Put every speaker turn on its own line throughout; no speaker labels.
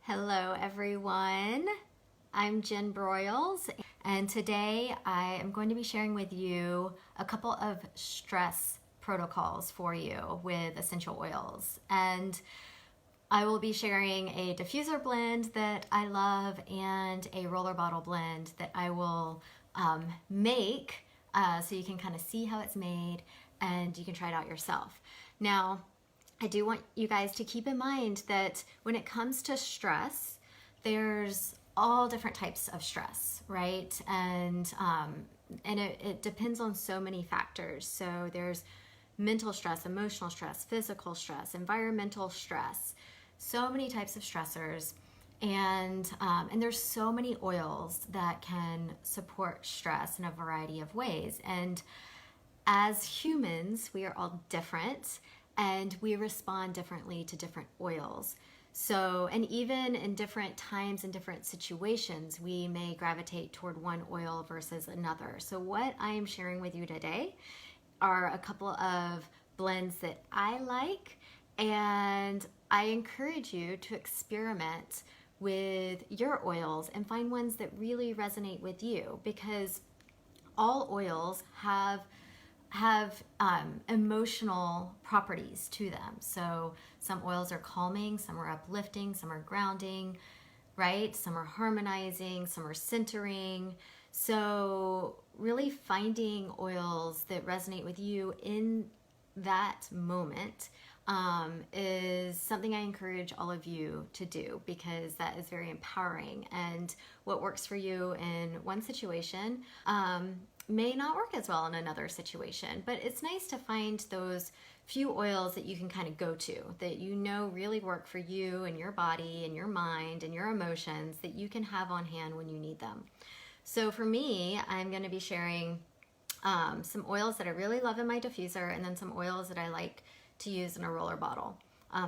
Hello everyone, I'm Jen Broyles, and today I am going to be sharing with you a couple of stress protocols for you with essential oils. And I will be sharing a diffuser blend that I love and a roller bottle blend that I will make so you can kind of see how it's made and you can try it out yourself. Now, I do want you guys to keep in mind that when it comes to stress, there's all different types of stress, right? And it depends on so many factors. So there's mental stress, emotional stress, physical stress, environmental stress, so many types of stressors. And there's so many oils that can support stress in a variety of ways. And as humans, we are all different and we respond differently to different oils. So, and even in different times and different situations, we may gravitate toward one oil versus another. So what I am sharing with you today are a couple of blends that I like, and I encourage you to experiment with your oils and find ones that really resonate with you, because all oils have emotional properties to them. So some oils are calming, some are uplifting, some are grounding, right? Some are harmonizing, some are centering. So really finding oils that resonate with you in that moment is something I encourage all of you to do, because that is very empowering. And what works for you in one situation may not work as well in another situation. But it's nice to find those few oils that you can kind of go to, that you know really work for you and your body and your mind and your emotions, that you can have on hand when you need them. So for me, I'm going to be sharing some oils that I really love in my diffuser, and then some oils that I like to use in a roller bottle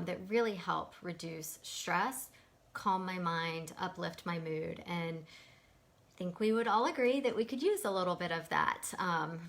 that really help reduce stress, calm my mind, uplift my mood. And I think we would all agree that we could use a little bit of that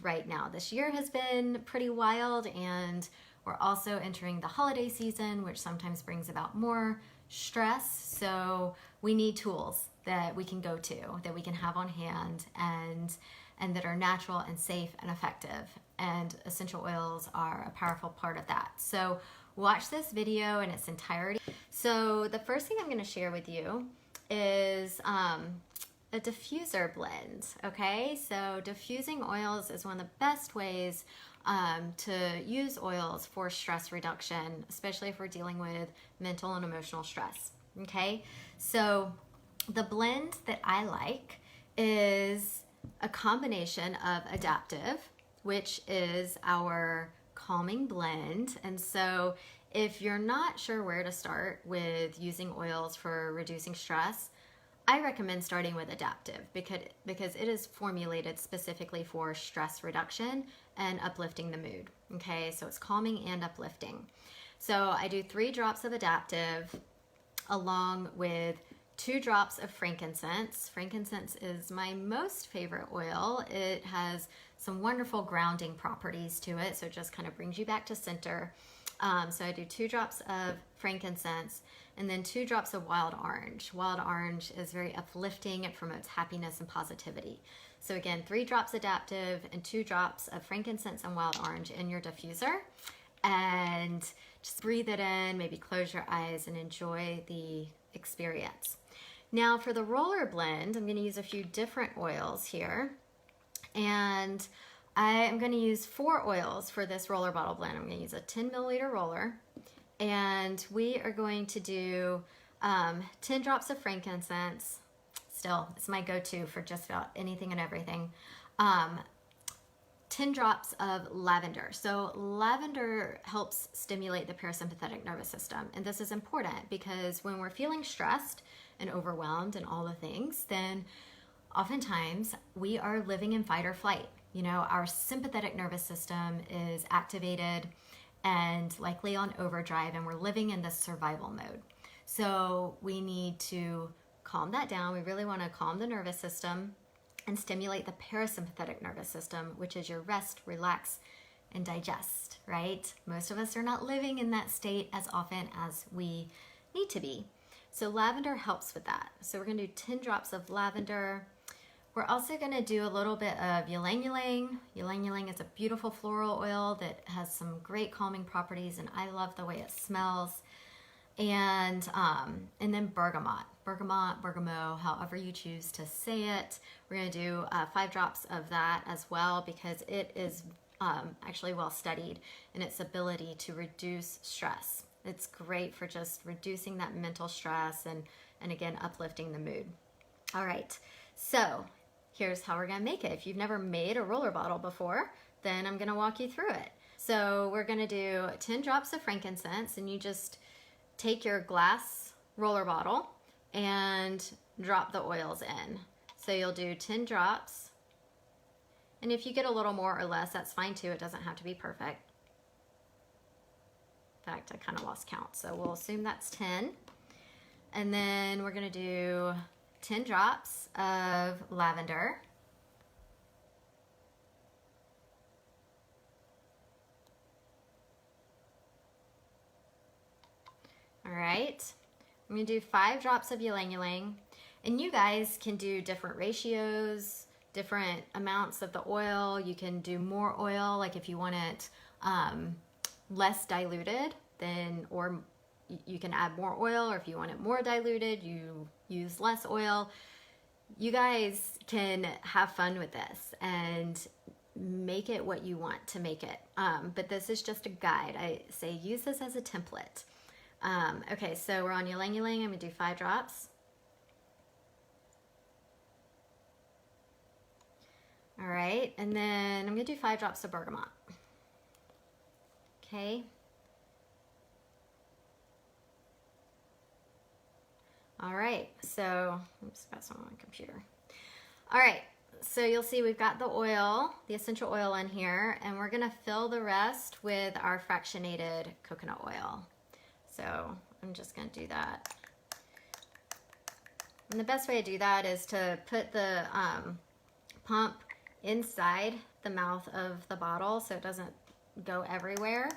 right now. This year has been pretty wild, and we're also entering the holiday season, which sometimes brings about more stress. So we need tools that we can go to, that we can have on hand, and that are natural and safe and effective. And essential oils are a powerful part of that. So watch this video in its entirety. So the first thing I'm going to share with you is a diffuser blend. Okay, so diffusing oils is one of the best ways to use oils for stress reduction, especially if we're dealing with mental and emotional stress. Okay, so the blend that I like is a combination of Adaptive, which is our calming blend. And so if you're not sure where to start with using oils for reducing stress, I recommend starting with Adaptive, because it is formulated specifically for stress reduction and uplifting the mood. Okay, so it's calming and uplifting. So I do 3 drops of Adaptive along with 2 drops of frankincense. Frankincense is my most favorite oil. It has some wonderful grounding properties to it, so it just kind of brings you back to center. So I do 2 drops of frankincense and then 2 drops of wild orange. Wild orange is very uplifting. It promotes happiness and positivity. So again, 3 drops Adaptive and 2 drops of frankincense and wild orange in your diffuser. And just breathe it in, maybe close your eyes and enjoy the experience. Now for the roller blend, I'm going to use a few different oils here. And I am going to use 4 oils for this roller bottle blend. I'm going to use a 10 milliliter roller, and we are going to do 10 drops of frankincense. Still, it's my go-to for just about anything and everything. 10 drops of lavender. So lavender helps stimulate the parasympathetic nervous system. And this is important because when we're feeling stressed and overwhelmed and all the things, then oftentimes we are living in fight or flight. You know, our sympathetic nervous system is activated and likely on overdrive, and we're living in this survival mode. So we need to calm that down. We really want to calm the nervous system and stimulate the parasympathetic nervous system, which is your rest, relax, and digest, right? Most of us are not living in that state as often as we need to be. So lavender helps with that. So we're gonna do 10 drops of lavender. We're also gonna do a little bit of ylang ylang. Ylang ylang is a beautiful floral oil that has some great calming properties, and I love the way it smells. And then bergamot, bergamot, however you choose to say it. We're gonna do 5 drops of that as well, because it is actually well studied in its ability to reduce stress. It's great for just reducing that mental stress and again, uplifting the mood. All right, so here's how we're gonna make it. If you've never made a roller bottle before, then I'm gonna walk you through it. So we're gonna do 10 drops of frankincense, and you just take your glass roller bottle and drop the oils in. So you'll do 10 drops. And if you get a little more or less, that's fine too. It doesn't have to be perfect. In fact, I kind of lost count. So we'll assume that's 10. And then we're gonna do 10 drops of lavender. All right, I'm gonna do 5 drops of ylang ylang. And you guys can do different ratios, different amounts of the oil. You can do more oil, like if you want it less diluted, then, or you can add more oil, or if you want it more diluted, you use less oil. You guys can have fun with this and make it what you want to make it. But this is just a guide. I say use this as a template. Okay, so we're on ylang ylang. I'm gonna do 5 drops. All right, and then I'm gonna do 5 drops of bergamot. Okay. All right, so, oops, got some on my computer. All right, so you'll see we've got the oil, the essential oil in here, and we're gonna fill the rest with our fractionated coconut oil. So I'm just gonna do that. And the best way to do that is to put the pump inside the mouth of the bottle so it doesn't go everywhere,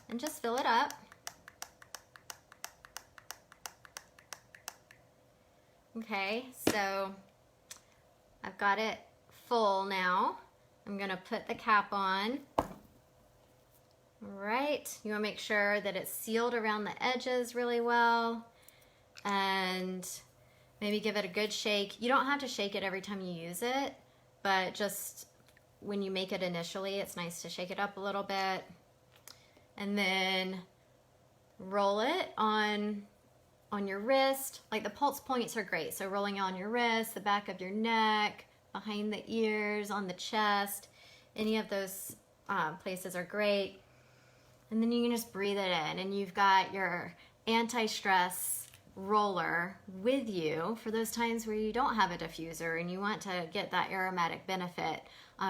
and just fill it up. Okay, so I've got it full now. I'm gonna put the cap on. All right, you wanna make sure that it's sealed around the edges really well, and maybe give it a good shake. You don't have to shake it every time you use it, but just when you make it initially, it's nice to shake it up a little bit. And then roll it on your wrist. Like the pulse points are great, so rolling on your wrist, the back of your neck, behind the ears, on the chest, any of those places are great. And then you can just breathe it in, and you've got your anti-stress roller with you for those times where you don't have a diffuser and you want to get that aromatic benefit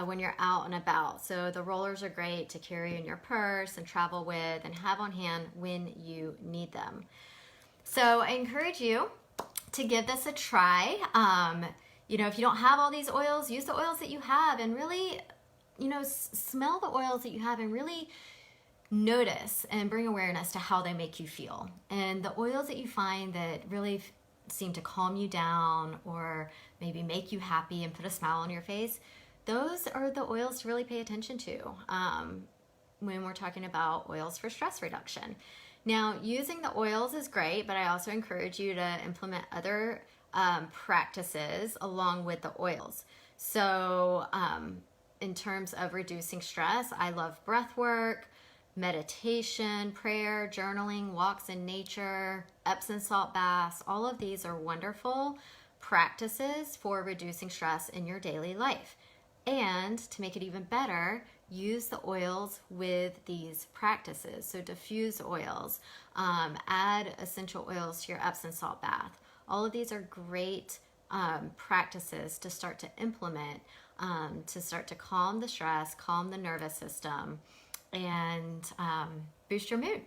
when you're out and about. So the rollers are great to carry in your purse and travel with and have on hand when you need them. So I encourage you to give this a try. You know, if you don't have all these oils, use the oils that you have, and really, you know, smell the oils that you have and really notice and bring awareness to how they make you feel. And the oils that you find that really seem to calm you down or maybe make you happy and put a smile on your face, those are the oils to really pay attention to when we're talking about oils for stress reduction. Now, using the oils is great, but I also encourage you to implement other practices along with the oils. So in terms of reducing stress, I love breath work, meditation, prayer, journaling, walks in nature, Epsom salt baths. All of these are wonderful practices for reducing stress in your daily life. And to make it even better, use the oils with these practices. So diffuse oils, add essential oils to your Epsom salt bath. All of these are great practices to start to implement, to start to calm the stress, calm the nervous system, and boost your mood.